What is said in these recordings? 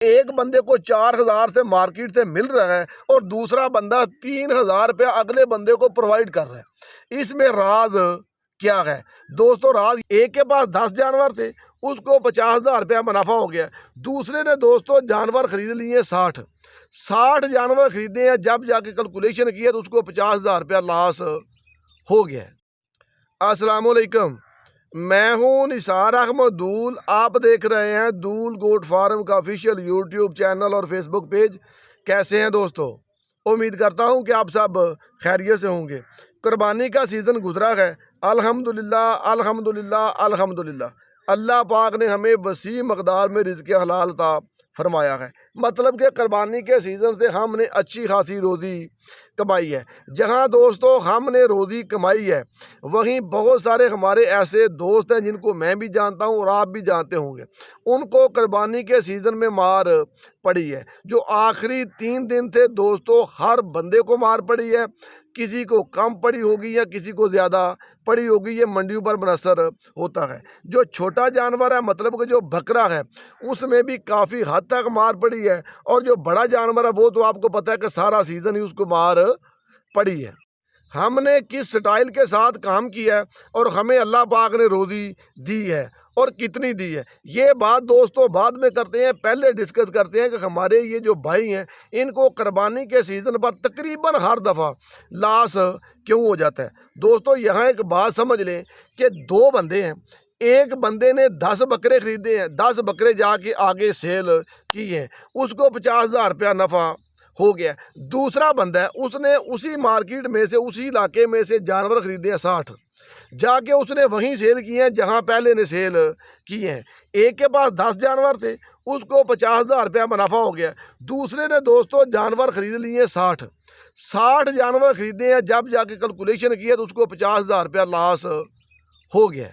एक बंदे को 4,000 से मार्केट से मिल रहा है और दूसरा बंदा 3,000 रुपया अगले बंदे को प्रोवाइड कर रहा है। इसमें राज क्या है दोस्तों? राज, एक के पास 10 जानवर थे, उसको 50,000 रुपया मुनाफा हो गया। दूसरे ने दोस्तों जानवर खरीद लिए 60 जानवर खरीदे हैं, जब जाके कैलकुलेशन किया तो उसको 50,000 रुपया लॉस हो गया। अस्सलाम वालेकुम, मैं हूं निसार अहमद दूल। आप देख रहे हैं दूल गोट फार्म का ऑफिशियल यूट्यूब चैनल और फेसबुक पेज। कैसे हैं दोस्तों? उम्मीद करता हूं कि आप सब खैरियत से होंगे। कुर्बानी का सीज़न गुजरा है, अल्हम्दुलिल्लाह अल्हम्दुलिल्लाह अल्हम्दुलिल्लाह। अल्लाह पाक ने हमें वसी मकदार में रिज़्क़ हलाल अता फरमाया है। मतलब कि कुर्बानी के सीज़न से हमने अच्छी खासी रोज़ी कमाई है। जहां दोस्तों हमने रोज़ी कमाई है, वहीं बहुत सारे हमारे ऐसे दोस्त हैं जिनको मैं भी जानता हूं और आप भी जानते होंगे, उनको कुर्बानी के सीज़न में मार पड़ी है। जो आखिरी 3 दिन थे दोस्तों, हर बंदे को मार पड़ी है। किसी को कम पड़ी होगी या किसी को ज़्यादा पड़ी होगी, ये मंडियों पर मुनसर होता है। जो छोटा जानवर है, मतलब कि जो बकरा है, उसमें भी काफ़ी हद तक मार पड़ी है। और जो बड़ा जानवर है वो तो आपको पता है कि सारा सीज़न ही उसको मार पड़ी है। हमने किस स्टाइल के साथ काम किया है और हमें अल्लाह पाक ने रोज़ी दी है और कितनी दी है, ये बात दोस्तों बाद में करते हैं। पहले डिस्कस करते हैं कि हमारे ये जो भाई हैं, इनको कुर्बानी के सीज़न पर तकरीबन हर दफ़ा लॉस क्यों हो जाता है। दोस्तों यहाँ एक बात समझ लें कि 2 बंदे हैं, एक बंदे ने 10 बकरे ख़रीदे हैं, 10 बकरे जाके आगे सेल किए हैं, उसको 50,000 रुपया नफ़ा हो गया। दूसरा बंदा है, उसने उसी मार्केट में से, उसी इलाके में से जानवर खरीदे हैं 60, जाके उसने वहीं सेल किए हैं जहां पहले ने सेल किए हैं। एक के पास 10 जानवर थे, उसको 50,000 रुपया मुनाफा हो गया। दूसरे ने दोस्तों जानवर खरीद लिए 60 जानवर खरीदे हैं, जब जाके कैलकुलेशन किया तो उसको 50,000 रुपया लॉस हो गया।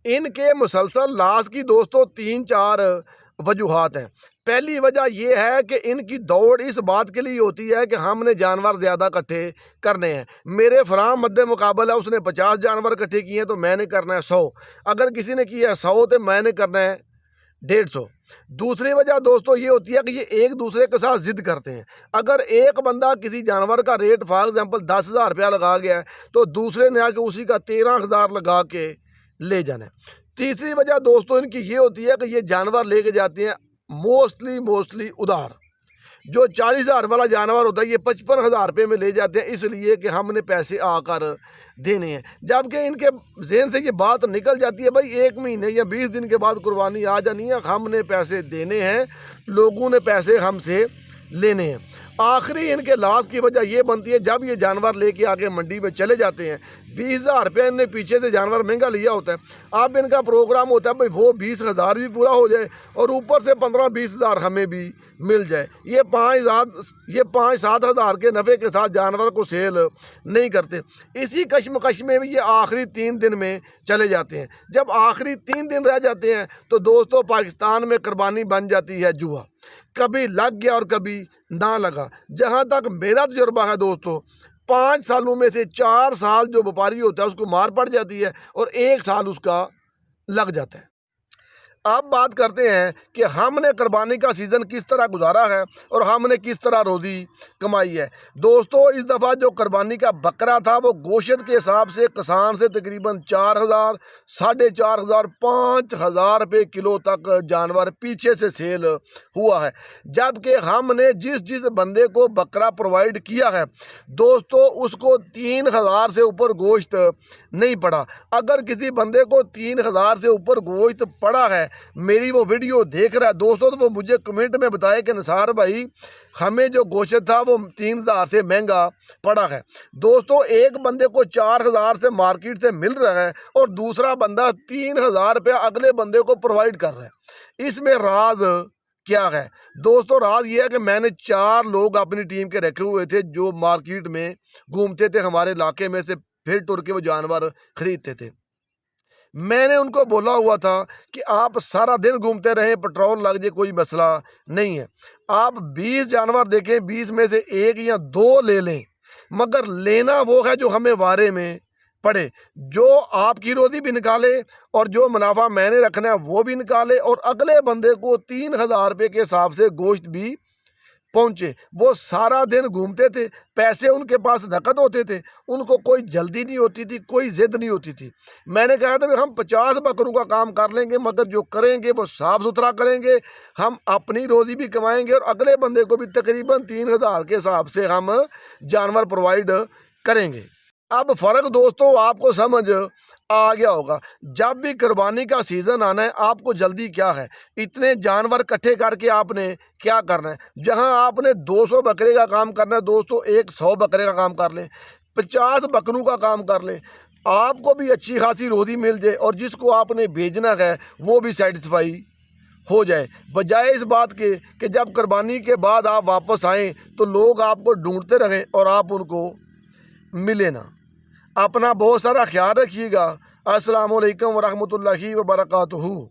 इनके मुसलसल लॉस की दोस्तों 3-4 वजूहात हैं। पहली वजह यह है कि इनकी दौड़ इस बात के लिए होती है कि हमने जानवर ज़्यादा इकट्ठे करने हैं। मेरे फराम मद्दे मुकाबला उसने 50 जानवर इकट्ठे किए हैं तो मैंने करना है 100। अगर किसी ने किया 100 तो मैंने करना है 150। दूसरी वजह दोस्तों ये होती है कि ये एक दूसरे के साथ ज़िद करते हैं। अगर एक बंदा किसी जानवर का रेट फॉर एग्जाम्पल 10,000 रुपया लगा गया है, तो दूसरे ने आके उसी का 13,000 लगा के ले जाना है। तीसरी वजह दोस्तों इनकी ये होती है कि ये जानवर लेके जाते हैं मोस्टली उधार। जो 40,000 वाला जानवर होता है, ये 55,000 रुपये में ले जाते हैं, इसलिए कि हमने पैसे आकर देने हैं। जबकि इनके जहन से ये बात निकल जाती है, भाई 1 महीने या 20 दिन के बाद कुर्बानी आ जानी है, हमने पैसे देने हैं, लोगों ने पैसे हमसे लेने हैं। आखिरी इनके लाश की वजह ये बनती है, जब ये जानवर लेके आके मंडी में चले जाते हैं, 20,000 रुपये इनने पीछे से जानवर महंगा लिया होता है। अब इनका प्रोग्राम होता है भाई वो 20,000 भी पूरा हो जाए और ऊपर से 15-20,000 हमें भी मिल जाए। ये 5-7 हज़ार के नफ़े के साथ जानवर को सेल नहीं करते। इसी कश्मकश में भी ये आखिरी 3 दिन में चले जाते हैं। जब आखिरी 3 दिन रह जाते हैं तो दोस्तों पाकिस्तान में कुर्बानी बन जाती है जुआ। कभी लग गया और कभी ना लगा। जहाँ तक मेरा तजुर्बा है दोस्तों, 5 सालों में से 4 साल जो व्यापारी होता है उसको मार पड़ जाती है और 1 साल उसका लग जाता है। अब बात करते हैं कि हमने कुर्बानी का सीज़न किस तरह गुजारा है और हमने किस तरह रोज़ी कमाई है। दोस्तों इस दफ़ा जो कुर्बानी का बकरा था वो गोश्त के हिसाब से किसान से तकरीबन 4,000, 4,500, 5,000 रुपये किलो तक जानवर पीछे से सेल हुआ है। जबकि हमने जिस बंदे को बकरा प्रोवाइड किया है दोस्तों, उसको 3,000 से ऊपर गोश्त नहीं पड़ा। अगर किसी बंदे को 3,000 से ऊपर गोश्त पड़ा है, मेरी वो वीडियो देख रहा है दोस्तों, तो वो मुझे कमेंट में बताए कि निसार भाई हमें जो गोश्त था वो 3,000 से महंगा पड़ा है। दोस्तों एक बंदे को 4,000 से मार्केट से मिल रहा है और दूसरा बंदा 3,000 रुपया अगले बंदे को प्रोवाइड कर रहा है। इसमें राज क्या है दोस्तों? राज ये है कि मैंने 4 लोग अपनी टीम के रखे हुए थे जो मार्केट में घूमते थे, हमारे इलाके में से फिर टुर के वो जानवर खरीदते थे। मैंने उनको बोला हुआ था कि आप सारा दिन घूमते रहें, पेट्रोल लग जाए कोई मसला नहीं है। आप 20 जानवर देखें, 20 में से 1 या 2 ले लें, मगर लेना वो है जो हमें वारे में पड़े। जो आपकी रोज़ी भी निकाले और जो मुनाफा मैंने रखना है वो भी निकाले, और अगले बंदे को 3,000 रुपये के हिसाब से गोश्त भी पहुँचे। वो सारा दिन घूमते थे, पैसे उनके पास नकद होते थे, उनको कोई जल्दी नहीं होती थी, कोई ज़िद नहीं होती थी। मैंने कहा था भाई हम 50 बकरों का काम कर लेंगे, मगर जो करेंगे वो साफ़ सुथरा करेंगे, हम अपनी रोज़ी भी कमाएंगे और अगले बंदे को भी तकरीबन 3,000 के हिसाब से हम जानवर प्रोवाइड करेंगे। अब फ़र्क दोस्तों आपको समझ आ गया होगा। जब भी कुर्बानी का सीज़न आना है, आपको जल्दी क्या है, इतने जानवर इकट्ठे करके आपने क्या करना है। जहां आपने 200 बकरे का काम करना है दोस्तों, 100 बकरे का काम कर लें, 50 बकरों का काम कर लें, आपको भी अच्छी खासी रोज़ी मिल जाए और जिसको आपने भेजना है वो भी सेटिस्फाई हो जाए। बजाय इस बात के कि जब कुर्बानी के बाद आप वापस आएँ तो लोग आपको ढूंढते रहें और आप उनको मिले ना। अपना बहुत सारा ख्याल रखिएगा। अस्सलामु अलैकुम वरहमतुल्लाहि वबरकातुहू।